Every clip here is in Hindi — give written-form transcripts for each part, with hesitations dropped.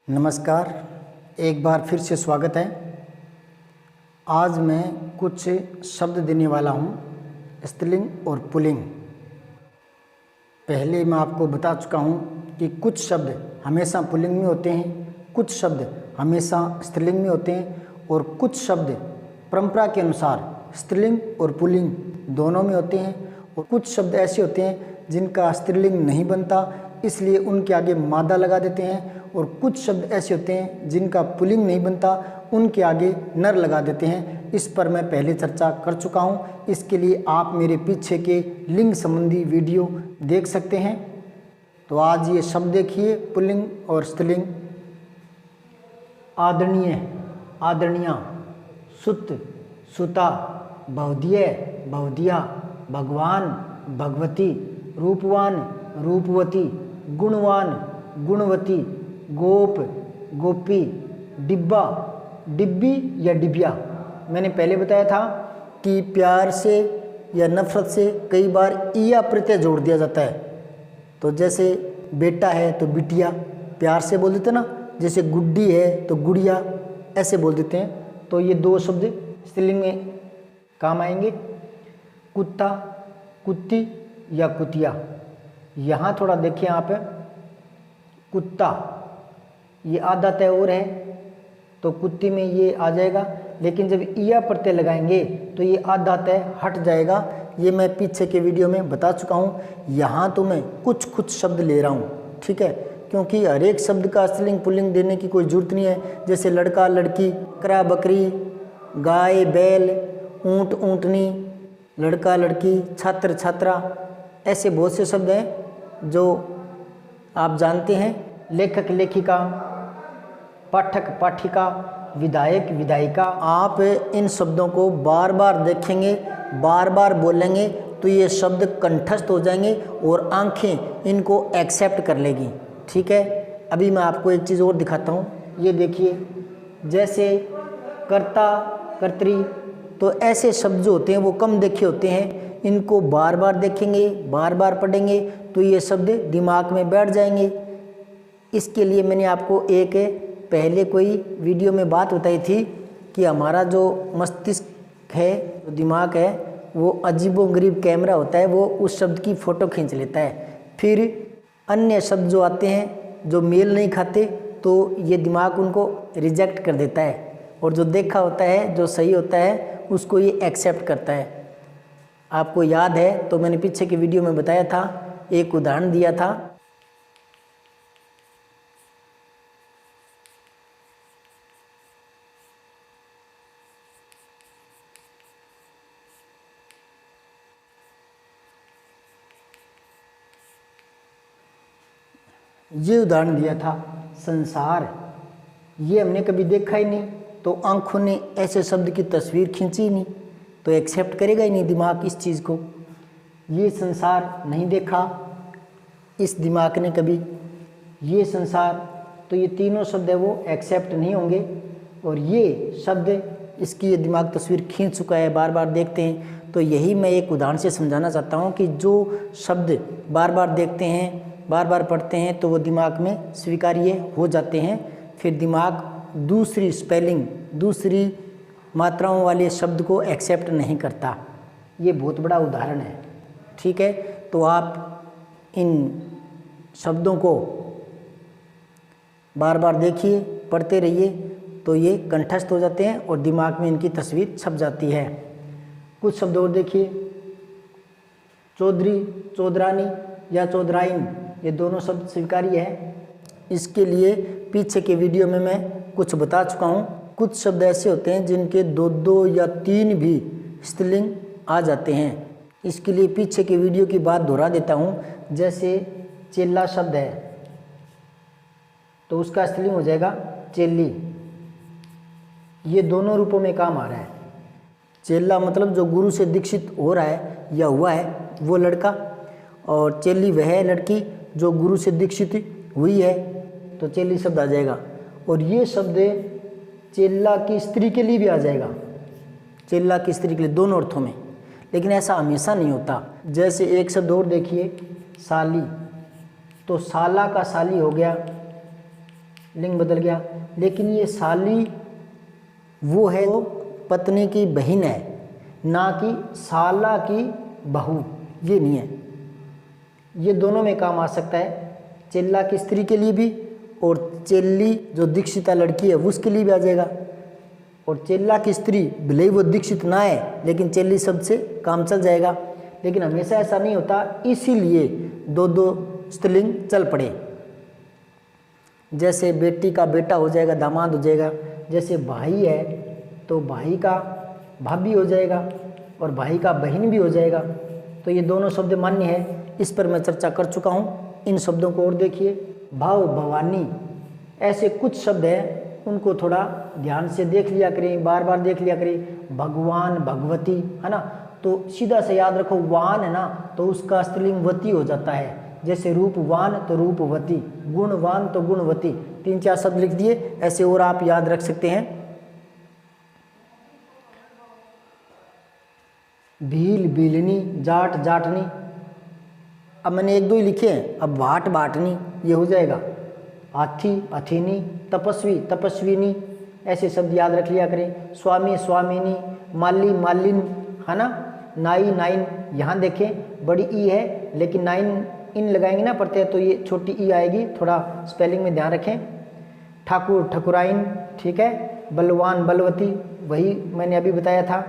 नमस्कार, एक बार फिर से स्वागत है। आज मैं कुछ शब्द देने वाला हूँ, स्त्रीलिंग और पुल्लिंग। पहले मैं आपको बता चुका हूँ कि कुछ शब्द हमेशा पुल्लिंग में होते हैं, कुछ शब्द हमेशा स्त्रीलिंग में होते हैं और कुछ शब्द परंपरा के अनुसार स्त्रीलिंग और पुल्लिंग दोनों में होते हैं। और कुछ शब्द ऐसे होते हैं जिनका स्त्रीलिंग नहीं बनता, इसलिए उनके आगे मादा लगा देते हैं। और कुछ शब्द ऐसे होते हैं जिनका पुल्लिंग नहीं बनता, उनके आगे नर लगा देते हैं। इस पर मैं पहले चर्चा कर चुका हूँ। इसके लिए आप मेरे पीछे के लिंग संबंधी वीडियो देख सकते हैं। तो आज ये शब्द देखिए, पुल्लिंग और स्त्रीलिंग। आदरणीय, आदरणीया, सुत, सुता, बहुधीय, बहुधिया, भगवान, भगवती, रूपवान, रूपवती, गुणवान, गुणवती, गोप, गोपी, डिब्बा, डिब्बी या डिबिया। मैंने पहले बताया था कि प्यार से या नफरत से कई बार ईया प्रत्यय जोड़ दिया जाता है। तो जैसे बेटा है तो बिटिया प्यार से बोल देते ना, जैसे गुड्डी है तो गुड़िया, ऐसे बोल देते हैं। तो ये दो शब्द स्त्रीलिंग में काम आएंगे। कुत्ता, कुत्ती या कुतिया। यहाँ थोड़ा देखिए आप, कुत्ता ये आधा तय और है तो कुत्ती में ये आ जाएगा, लेकिन जब ईया प्रत्यय लगाएंगे तो ये आधा तय हट जाएगा। ये मैं पीछे के वीडियो में बता चुका हूँ। यहाँ तो मैं कुछ शब्द ले रहा हूँ, ठीक है, क्योंकि हर एक शब्द का स्त्रीलिंग पुल्लिंग देने की कोई जरूरत नहीं है। जैसे लड़का लड़की, बकरा बकरी, गाय बैल, ऊँट ऊँटनी, लड़का लड़की, छात्र छात्रा, ऐसे बहुत से शब्द हैं जो आप जानते हैं। लेखक लेखिका, पाठक पाठिका, विधायक विधायिका। आप इन शब्दों को बार बार देखेंगे, बार बार बोलेंगे तो ये शब्द कंठस्थ हो जाएंगे और आंखें इनको एक्सेप्ट कर लेगी, ठीक है। अभी मैं आपको एक चीज़ और दिखाता हूँ। ये देखिए, जैसे कर्ता कर्त्री, तो ऐसे शब्द जो होते हैं वो कम देखे होते हैं। इनको बार बार देखेंगे, बार बार पढ़ेंगे तो ये शब्द दिमाग में बैठ जाएंगे। इसके लिए मैंने आपको एक पहले कोई वीडियो में बात बताई थी कि हमारा जो मस्तिष्क है, जो दिमाग है, वो अजीबोगरीब कैमरा होता है, वो उस शब्द की फ़ोटो खींच लेता है। फिर अन्य शब्द जो आते हैं जो मेल नहीं खाते तो ये दिमाग उनको रिजेक्ट कर देता है, और जो देखा होता है, जो सही होता है, उसको ये एक्सेप्ट करता है। आपको याद है तो मैंने पीछे के वीडियो में बताया था, एक उदाहरण दिया था। ये उदाहरण दिया था, संसार। ये हमने कभी देखा ही नहीं, तो आंखों ने ऐसे शब्द की तस्वीर खींची ही नहीं, तो एक्सेप्ट करेगा ही नहीं दिमाग इस चीज़ को। ये संसार नहीं देखा इस दिमाग ने कभी, ये संसार, तो ये तीनों शब्द है वो एक्सेप्ट नहीं होंगे। और ये शब्द, इसकी ये दिमाग तस्वीर खींच चुका है, बार बार देखते हैं। तो यही मैं एक उदाहरण से समझाना चाहता हूँ कि जो शब्द बार बार देखते हैं, बार बार पढ़ते हैं, तो वो दिमाग में स्वीकार्य हो जाते हैं। फिर दिमाग दूसरी स्पेलिंग, दूसरी मात्राओं वाले शब्द को एक्सेप्ट नहीं करता। ये बहुत बड़ा उदाहरण है, ठीक है। तो आप इन शब्दों को बार बार देखिए, पढ़ते रहिए, तो ये कंठस्थ हो जाते हैं और दिमाग में इनकी तस्वीर छप जाती है। कुछ शब्द और देखिए, चौधरी, चौधरानी या चौधराइन, ये दोनों शब्द स्वीकार्य है। इसके लिए पीछे के वीडियो में मैं कुछ बता चुका हूँ। कुछ शब्द ऐसे होते हैं जिनके दो या तीन भी स्त्रीलिंग आ जाते हैं। इसके लिए पीछे के वीडियो की बात दोहरा देता हूँ। जैसे चेला शब्द है तो उसका स्त्रीलिंग हो जाएगा चेली। ये दोनों रूपों में काम आ रहा है। चेला मतलब जो गुरु से दीक्षित हो रहा है या हुआ है वो लड़का, और चेली वह लड़की जो गुरु से दीक्षित हुई है, तो चेली शब्द आ जाएगा। और ये शब्द चेला की स्त्री के लिए भी आ जाएगा, चेला की स्त्री के लिए, दोनों अर्थों में। लेकिन ऐसा हमेशा नहीं होता। जैसे एक शब्द और देखिए, साली, तो साला का साली हो गया, लिंग बदल गया। लेकिन ये साली वो है जो पत्नी की बहन है, ना कि साला की बहू, ये नहीं है। ये दोनों में काम आ सकता है, चेल्ला की स्त्री के लिए भी और चेल्ली जो दीक्षिता लड़की है उसके लिए भी आ जाएगा। और चेल्ला की स्त्री भले ही वो दीक्षित ना है लेकिन चेल्ली शब्द से काम चल जाएगा। लेकिन हमेशा ऐसा नहीं होता, इसीलिए दो दो स्त्रीलिंग चल पड़े। जैसे बेटी का बेटा हो जाएगा, दामाद हो जाएगा। जैसे भाई है तो भाई का भाभी हो जाएगा और भाई का बहन भी हो जाएगा। तो ये दोनों शब्द मान्य है, इस पर मैं चर्चा कर चुका हूँ। इन शब्दों को और देखिए, भाव, भवानी, ऐसे कुछ शब्द हैं, उनको थोड़ा ध्यान से देख लिया करें, बार बार देख लिया करें। भगवान, भगवती, है ना, तो सीधा से याद रखो, वान है ना तो उसका स्त्रीलिंग वती हो जाता है। जैसे रूपवान तो रूपवती, गुणवान तो गुणवती। 3-4 शब्द लिख दिए, ऐसे और आप याद रख सकते हैं। भील, भीलनी, जाट, जाटनी। अब मैंने 1-2 ही लिखे हैं, अब भाट, भाटनी ये हो जाएगा। हाथी, हथीनी, तपस्वी, तपस्विनी, ऐसे शब्द याद रख लिया करें। स्वामी, स्वामिनी, माली, मालिन, है ना। नाई, नाइन, यहाँ देखें बड़ी ई है लेकिन 9 इन लगाएंगे ना प्रत्यय तो ये छोटी ई आएगी, थोड़ा स्पेलिंग में ध्यान रखें। ठाकुर, ठकुराइन, ठीक है। बलवान, बलवती, वही मैंने अभी बताया था।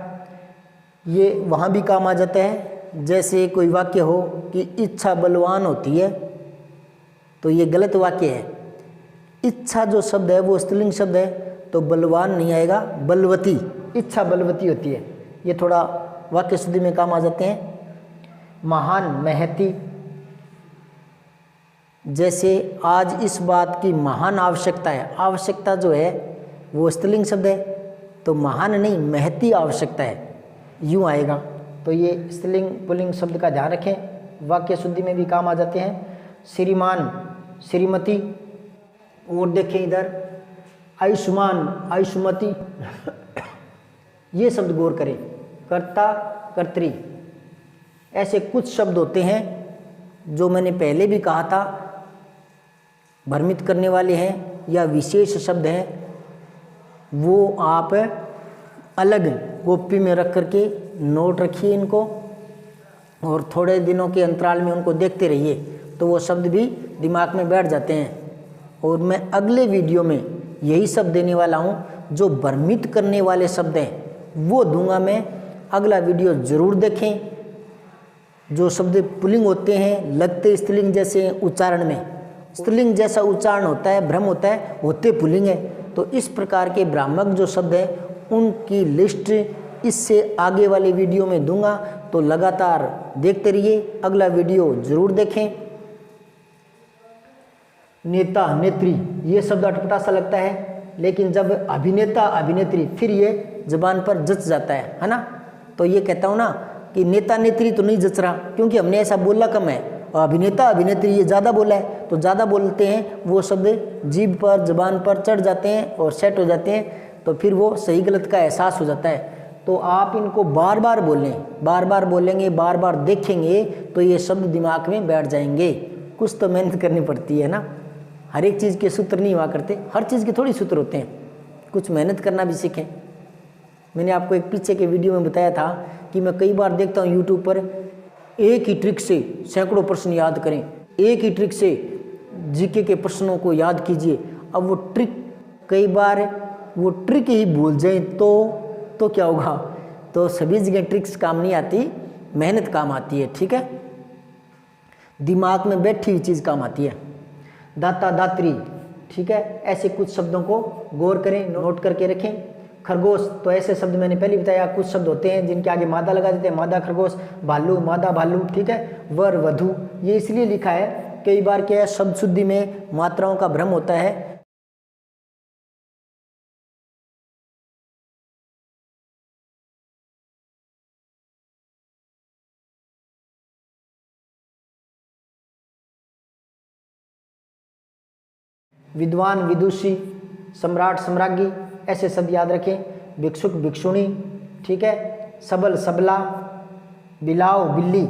ये वहाँ भी काम आ जाता है। जैसे कोई वाक्य हो कि इच्छा बलवान होती है, तो ये गलत वाक्य है। इच्छा जो शब्द है वो स्त्रीलिंग शब्द है, तो बलवान नहीं आएगा, बलवती। इच्छा बलवती होती है, ये थोड़ा वाक्य शुद्धि में काम आ जाते हैं। महान, महती। जैसे आज इस बात की महान आवश्यकता है, आवश्यकता जो है वो स्त्रीलिंग शब्द है, तो महान नहीं महती आवश्यकता है, यूँ आएगा। तो ये स्त्रीलिंग पुल्लिंग शब्द का ध्यान रखें, वाक्य शुद्धि में भी काम आ जाते हैं। श्रीमान, श्रीमती। और देखें इधर, आयुष्मान, आयुष्मती। ये शब्द गौर करें। कर्ता, कर्त्री, ऐसे कुछ शब्द होते हैं जो मैंने पहले भी कहा था, भ्रमित करने वाले हैं या विशेष शब्द हैं, वो आप अलग कॉपी में रख करके नोट रखिए इनको, और थोड़े दिनों के अंतराल में उनको देखते रहिए, तो वो शब्द भी दिमाग में बैठ जाते हैं। और मैं अगले वीडियो में यही शब्द देने वाला हूँ, जो भ्रमित करने वाले शब्द हैं वो दूंगा मैं। अगला वीडियो ज़रूर देखें। जो शब्द पुल्लिंग होते हैं, लगते स्त्रीलिंग जैसे उच्चारण में, स्त्रीलिंग जैसा उच्चारण होता है, भ्रम होता है, होते पुल्लिंग है। तो इस प्रकार के भ्रामक जो शब्द हैं उनकी लिस्ट इससे आगे वाले वीडियो में दूंगा, तो लगातार देखते रहिए। अगला वीडियो ज़रूर देखें। नेता, नेत्री, ये शब्द अटपटा सा लगता है, लेकिन जब अभिनेता, अभिनेत्री, फिर ये जबान पर जच जाता है ना। तो ये कहता हूँ ना कि नेता, नेत्री तो नहीं जच रहा, क्योंकि हमने ऐसा बोला कम है, और अभिनेता, अभिनेत्री ये ज़्यादा बोला है। तो ज़्यादा बोलते हैं वो शब्द जीभ पर, जबान पर चढ़ जाते हैं और सेट हो जाते हैं, तो फिर वो सही गलत का एहसास हो जाता है। तो आप इनको बार बार बोलें, बार बार बोलेंगे, बार बार देखेंगे, तो ये शब्द दिमाग में बैठ जाएंगे। कुछ तो मेहनत करनी पड़ती है ना, हर एक चीज़ के सूत्र नहीं हुआ करते, हर चीज़ के थोड़ी सूत्र होते हैं, कुछ मेहनत करना भी सीखें। मैंने आपको एक पीछे के वीडियो में बताया था कि मैं कई बार देखता हूँ यूट्यूब पर, एक ही ट्रिक से सैकड़ों प्रश्न याद करें, एक ही ट्रिक से जीके के प्रश्नों को याद कीजिए। अब वो ट्रिक, कई बार वो ट्रिक ही भूल जाए तो क्या होगा। तो सभी जगह ट्रिक्स काम नहीं आती, मेहनत काम आती है, ठीक है। दिमाग में बैठी हुई चीज़ काम आती है। दाता, दात्री, ठीक है। ऐसे कुछ शब्दों को गौर करें, नोट करके रखें। खरगोश, तो ऐसे शब्द मैंने पहले बताया, कुछ शब्द होते हैं जिनके आगे मादा लगा देते हैं, मादा खरगोश। भालू, मादा भालू, ठीक है। वर, वधू, ये इसलिए लिखा है, कई बार क्या है शब्द शुद्धि में मात्राओं का भ्रम होता है। विद्वान, विदुषी, सम्राट, सम्राज्ञी, ऐसे शब्द याद रखें। भिक्षुक, भिक्षुणी, ठीक है। सबल, सबला, बिलाव, बिल्ली,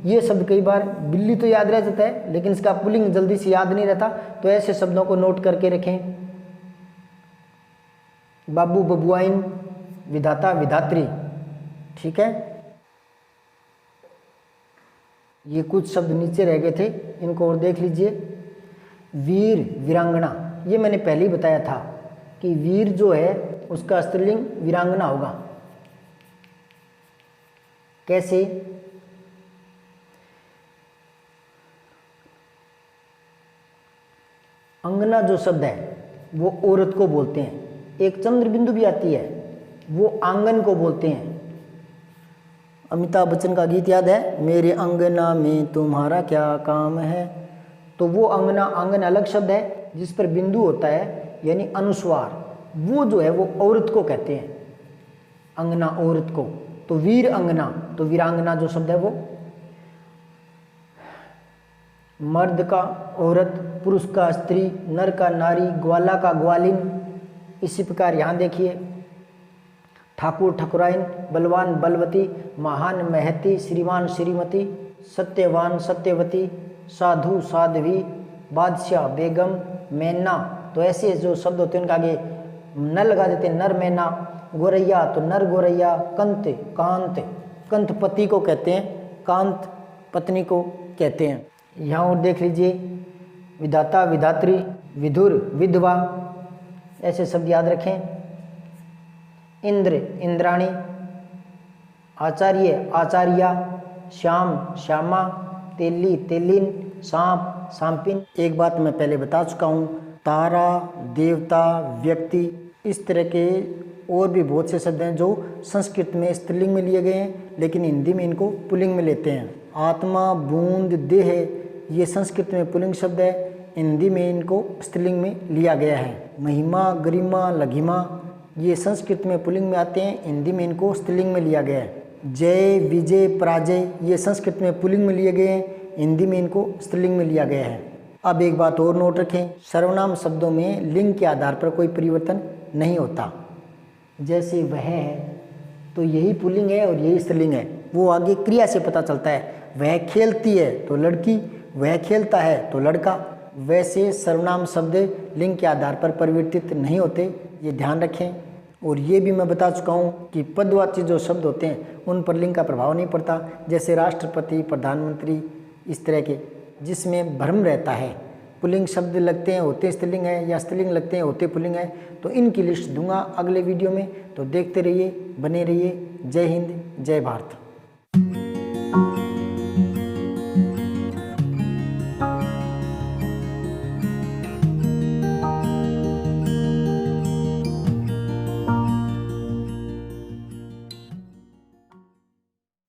ये शब्द कई बार, बिल्ली तो याद रह जाता है लेकिन इसका पुल्लिंग जल्दी से याद नहीं रहता, तो ऐसे शब्दों को नोट करके रखें। बाबू बबुआइन, विधाता विधात्री। ठीक है, ये कुछ शब्द नीचे रह गए थे, इनको और देख लीजिए। वीर वीरांगना, ये मैंने पहले ही बताया था कि वीर जो है उसका स्त्रीलिंग वीरांगना होगा। कैसे? अंगना जो शब्द है वो औरत को बोलते हैं। एक चंद्र बिंदु भी आती है, वो आंगन को बोलते हैं। अमिताभ बच्चन का गीत याद है, मेरे अंगना में तुम्हारा क्या काम है। तो वो अंगना, आंगन अलग शब्द है जिस पर बिंदु होता है यानी अनुस्वार, वो जो है वो औरत को कहते हैं, अंगना औरत को। तो वीर अंगना, तो वीरांगना जो शब्द है वो मर्द का औरत, पुरुष का स्त्री, नर का नारी, ग्वाला का ग्वालिन। इसी प्रकार यहाँ देखिए, ठाकुर ठकुराइन, बलवान बलवती, महान महती, श्रीमान श्रीमती, सत्यवान सत्यवती, साधु साध्वी, बादशाह बेगम, मैना। तो ऐसे जो शब्द होते हैं उनके आगे न लगा देते हैं, नर मैना। गोरैया तो नर गोरैया, कंत कांत, कंत पति को कहते हैं, कांत पत्नी को कहते हैं। यहाँ और देख लीजिए, विधाता विधात्री, विधुर विधवा, ऐसे शब्द याद रखें। इंद्र इंद्राणी, आचार्य आचार्या, श्याम श्यामा, तेली तेलिन, सांप सांपिन। एक बात मैं पहले बता चुका हूँ, तारा, देवता, व्यक्ति, इस तरह के और भी बहुत से शब्द हैं जो संस्कृत में स्त्रीलिंग में लिए गए हैं, लेकिन हिंदी में इनको पुल्लिंग में लेते हैं। आत्मा, बूंद, देह, ये संस्कृत में पुल्लिंग शब्द है, हिंदी में इनको स्त्रीलिंग में लिया गया है। महिमा, गरिमा, लघिमा, ये संस्कृत में पुल्लिंग में आते हैं, हिंदी में इनको स्त्रीलिंग में लिया गया है। जय, विजय, पराजय, ये संस्कृत में पुल्लिंग में लिए गए हैं, हिंदी में इनको स्त्रीलिंग में लिया गया है। अब एक बात और नोट रखें, सर्वनाम शब्दों में लिंग के आधार पर कोई परिवर्तन नहीं होता। जैसे वह है तो यही पुल्लिंग है और यही स्त्रीलिंग है, वो आगे क्रिया से पता चलता है। वह खेलती है तो लड़की, वह खेलता है तो लड़का। वैसे सर्वनाम शब्द लिंग के आधार पर परिवर्तित नहीं होते, ये ध्यान रखें। और ये भी मैं बता चुका हूँ कि पदवाची जो शब्द होते हैं उन पर लिंग का प्रभाव नहीं पड़ता, जैसे राष्ट्रपति, प्रधानमंत्री, इस तरह के, जिसमें भ्रम रहता है। पुल्लिंग शब्द लगते हैं होते स्त्रीलिंग है, या स्त्रीलिंग लगते हैं होते पुल्लिंग है। तो इनकी लिस्ट दूंगा अगले वीडियो में, तो देखते रहिए, बने रहिए। जय हिंद, जय भारत।